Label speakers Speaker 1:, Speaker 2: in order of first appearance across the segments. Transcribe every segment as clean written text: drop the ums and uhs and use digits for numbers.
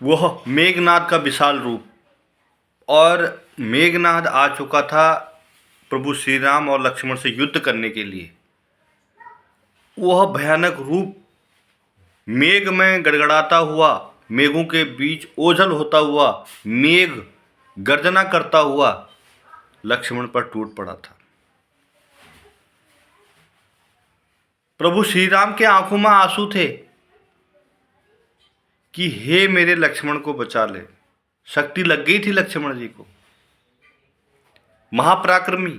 Speaker 1: वह मेघनाद का विशाल रूप। और मेघनाद आ चुका था प्रभु श्री राम और लक्ष्मण से युद्ध करने के लिए। वह भयानक रूप मेघ में गड़गड़ाता हुआ, मेघों के बीच ओझल होता हुआ, मेघ गर्जना करता हुआ लक्ष्मण पर टूट पड़ा था। प्रभु श्री राम के आंखों में आंसू थे कि हे मेरे लक्ष्मण को बचा ले। शक्ति लग गई थी लक्ष्मण जी को। महापराक्रमी,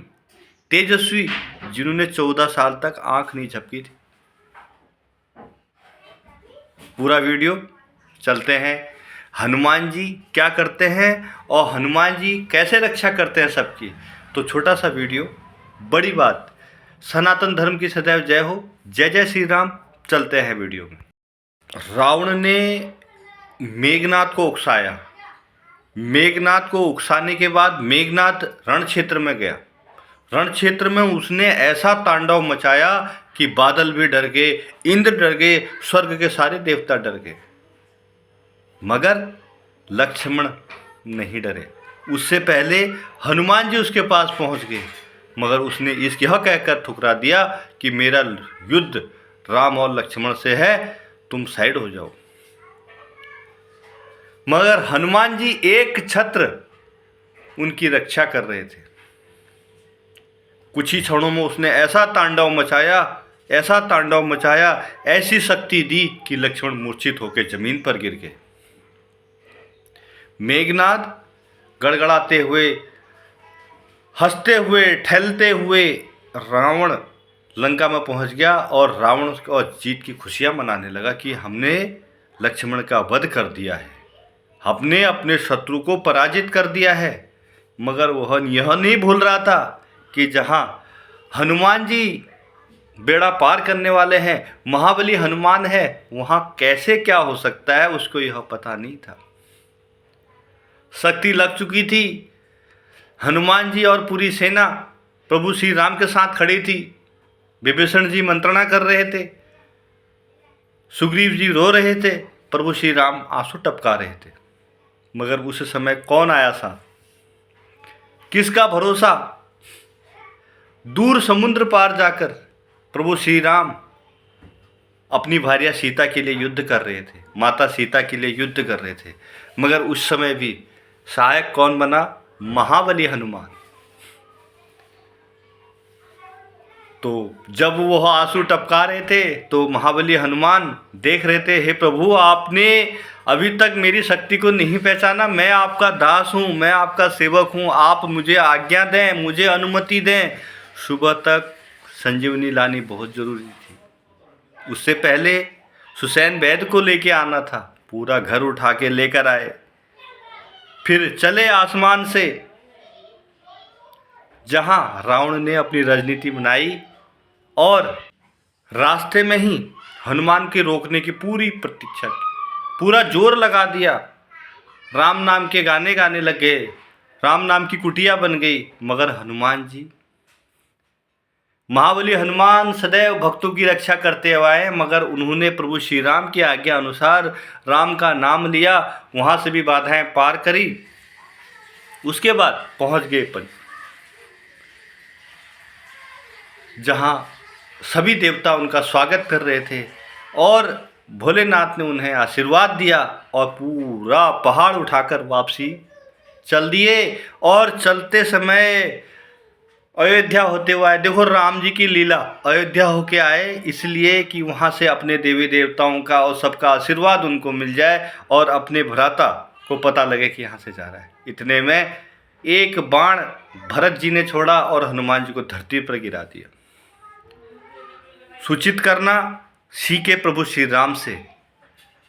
Speaker 1: तेजस्वी, जिन्होंने 14 साल तक आंख नहीं झपकी थी। पूरा वीडियो चलते हैं। हनुमान जी क्या करते हैं और हनुमान जी कैसे रक्षा करते हैं सबकी। तो छोटा सा वीडियो, बड़ी बात। सनातन धर्म की सदैव जय हो। जय जय श्री राम। चलते हैं वीडियो में। रावण ने मेघनाद को उकसाया। मेघनाद को उकसाने के बाद मेघनाद रण क्षेत्र में गया। रण क्षेत्र में उसने ऐसा तांडव मचाया कि बादल भी डर गए, इंद्र डर गए, स्वर्ग के सारे देवता डर गए, मगर लक्ष्मण नहीं डरे। उससे पहले हनुमान जी उसके पास पहुंच गए, मगर उसने यह कहकर ठुकरा दिया कि मेरा युद्ध राम और लक्ष्मण से है, तुम साइड हो जाओ। मगर हनुमान जी एक छत्र उनकी रक्षा कर रहे थे। कुछ ही क्षणों में उसने ऐसा तांडव मचाया, ऐसी शक्ति दी कि लक्ष्मण मूर्छित होकर जमीन पर गिर गए। मेघनाद गड़गड़ाते हुए, हंसते हुए, ठहलते हुए रावण लंका में पहुंच गया और रावण को जीत की खुशियां मनाने लगा कि हमने लक्ष्मण का वध कर दिया है, हमने अपने शत्रु को पराजित कर दिया है। मगर वह यह नहीं भूल रहा था कि जहाँ हनुमान जी बेड़ा पार करने वाले हैं, महाबली हनुमान है, वहाँ कैसे क्या हो सकता है उसको यह पता नहीं था। शक्ति लग चुकी थी। हनुमान जी और पूरी सेना प्रभु श्री राम के साथ खड़ी थी। विभीषण जी मंत्रणा कर रहे थे, सुग्रीव जी रो रहे थे, प्रभु श्री राम आंसू टपका रहे थे। मगर उस समय कौन आया साथ? किसका भरोसा? दूर समुद्र पार जाकर प्रभु श्री राम अपनी भार्या सीता के लिए युद्ध कर रहे थे, माता सीता के लिए युद्ध कर रहे थे। मगर उस समय भी सहायक कौन बना? महाबली हनुमान। तो जब वह आंसू टपका रहे थे तो महाबली हनुमान देख रहे थे, हे प्रभु, आपने अभी तक मेरी शक्ति को नहीं पहचाना। मैं आपका दास हूँ, मैं आपका सेवक हूँ, आप मुझे आज्ञा दें, मुझे अनुमति दें। सुबह तक संजीवनी लानी बहुत ज़रूरी थी। उससे पहले सुसैन वैद्य को लेके आना था, पूरा घर उठा के लेकर आए। फिर चले आसमान से, जहां रावण ने अपनी राजनीति बनाई और रास्ते में ही हनुमान के रोकने की पूरी प्रतीक्षा की, पूरा जोर लगा दिया। राम नाम के गाने गाने लग गए, राम नाम की कुटिया बन गई। मगर हनुमान जी, महाबली हनुमान सदैव भक्तों की रक्षा करते हुए आए, मगर उन्होंने प्रभु श्री राम की आज्ञा अनुसार राम का नाम लिया, वहाँ से भी बाधाएं पार करी। उसके बाद पहुँच गए जहाँ सभी देवता उनका स्वागत कर रहे थे और भोलेनाथ ने उन्हें आशीर्वाद दिया और पूरा पहाड़ उठाकर वापसी चल दिए। और चलते समय अयोध्या होते हुए आए। देखो राम जी की लीला, अयोध्या होके आए इसलिए कि वहाँ से अपने देवी देवताओं का और सबका आशीर्वाद उनको मिल जाए और अपने भ्राता को पता लगे कि यहाँ से जा रहा है। इतने में एक बाण भरत जी ने छोड़ा और हनुमान जी को धरती पर गिरा दिया। सूचित करना सीखे प्रभु श्री राम से।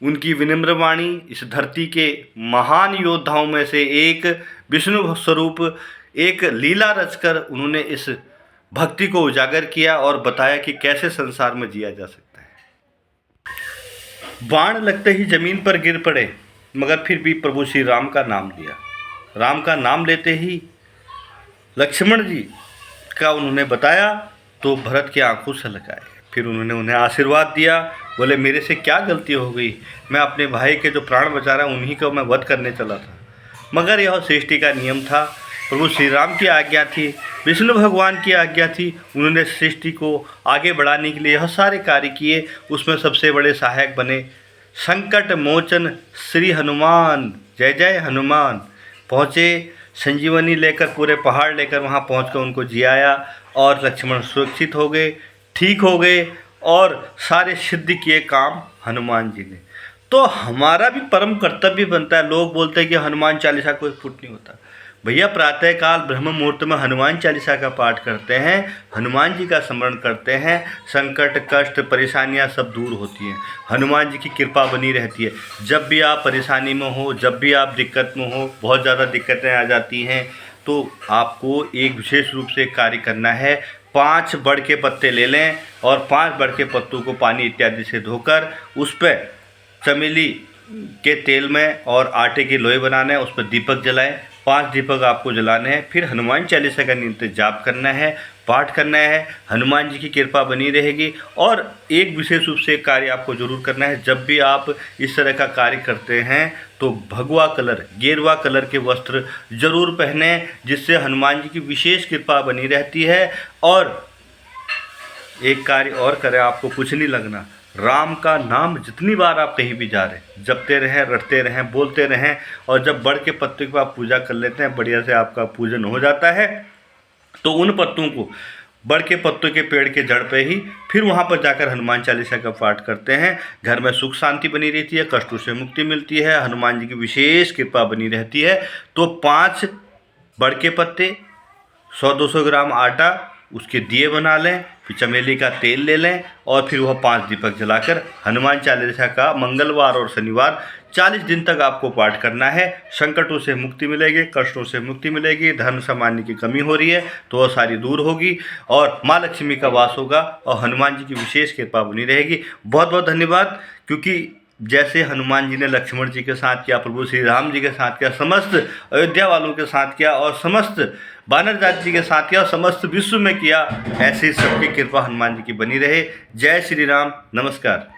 Speaker 1: उनकी विनम्र वाणी इस धरती के महान योद्धाओं में से एक, विष्णु स्वरूप एक लीला रचकर उन्होंने इस भक्ति को उजागर किया और बताया कि कैसे संसार में जिया जा सकता है। बाण लगते ही जमीन पर गिर पड़े, मगर फिर भी प्रभु श्री राम का नाम लिया। राम का नाम लेते ही लक्ष्मण जी का उन्होंने बताया तो भरत की आंखों से लगाए। फिर उन्होंने उन्हें आशीर्वाद दिया, बोले मेरे से क्या गलती हो गई, मैं अपने भाई के जो प्राण बचा रहा उन्हीं को मैं वध करने चला था। मगर यह सृष्टि का नियम था, प्रभु श्री राम की आज्ञा थी, विष्णु भगवान की आज्ञा थी। उन्होंने सृष्टि को आगे बढ़ाने के लिए यह सारे कार्य किए। उसमें सबसे बड़े सहायक बने संकट मोचन श्री हनुमान। जय जय हनुमान। पहुँचे संजीवनी लेकर, पूरे पहाड़ लेकर वहाँ पहुँचकर उनको जियाया और लक्ष्मण सुरक्षित हो गए, ठीक हो गए और सारे सिद्ध किए काम हनुमान जी ने। तो हमारा भी परम कर्तव्य बनता है। लोग बोलते हैं कि हनुमान चालीसा कोई फुट नहीं होता। भैया प्रातःकाल ब्रह्म मुहूर्त में हनुमान चालीसा का पाठ करते हैं, हनुमान जी का स्मरण करते हैं, संकट कष्ट परेशानियां सब दूर होती हैं, हनुमान जी की कृपा बनी रहती है। जब भी आप परेशानी में हो, जब भी आप दिक्कत में हो, बहुत ज़्यादा दिक्कतें आ जाती हैं, तो आपको एक विशेष रूप से कार्य करना है। 5 बड़ के पत्ते ले लें और 5 बड़ के पत्तों को पानी इत्यादि से धोकर उस पर चमेली के तेल में और आटे की लोई बनाना है, उस पर दीपक जलाएं। 5 दीपक आपको जलाने हैं। फिर हनुमान चालीसा का नित्य जाप करना है, पाठ करना है, हनुमान जी की कृपा बनी रहेगी। और एक विशेष रूप से कार्य आपको जरूर करना है, जब भी आप इस तरह का कार्य करते हैं तो भगवा कलर, गेरुआ कलर के वस्त्र जरूर पहने, जिससे हनुमान जी की विशेष कृपा बनी रहती है। और एक कार्य और करें, आपको कुछ नहीं लगना, राम का नाम जितनी बार आप कहीं भी जा रहे हैं जपते रहें, रटते रहें, बोलते रहें। और जब बड़ के पत्ते की आप पूजा कर लेते हैं, बढ़िया से आपका पूजन हो जाता है, तो उन पत्तों को बड़ के पत्तों के पेड़ के जड़ पे ही फिर वहाँ पर जाकर हनुमान चालीसा का पाठ करते हैं। घर में सुख शांति बनी रहती है, कष्टों से मुक्ति मिलती है, हनुमान जी की विशेष कृपा बनी रहती है। तो 5 बड़ के पत्ते, 100-200 ग्राम आटा, उसके दिए बना लें, फिर चमेली का तेल ले लें और फिर वह 5 दीपक जलाकर हनुमान चालीसा का मंगलवार और शनिवार 40 दिन तक आपको पाठ करना है। संकटों से मुक्ति मिलेगी, कष्टों से मुक्ति मिलेगी, धन सामान्य की कमी हो रही है तो वह सारी दूर होगी और माँ लक्ष्मी का वास होगा और हनुमान जी की विशेष कृपा बनी रहेगी। बहुत बहुत धन्यवाद। क्योंकि जैसे हनुमान जी ने लक्ष्मण जी के साथ किया, प्रभु श्री राम जी के साथ किया, समस्त अयोध्या वालों के साथ किया और समस्त बानर जाति के साथ किया और समस्त विश्व में किया, ऐसे सबकी कृपा हनुमान जी की बनी रहे। जय श्री राम। नमस्कार।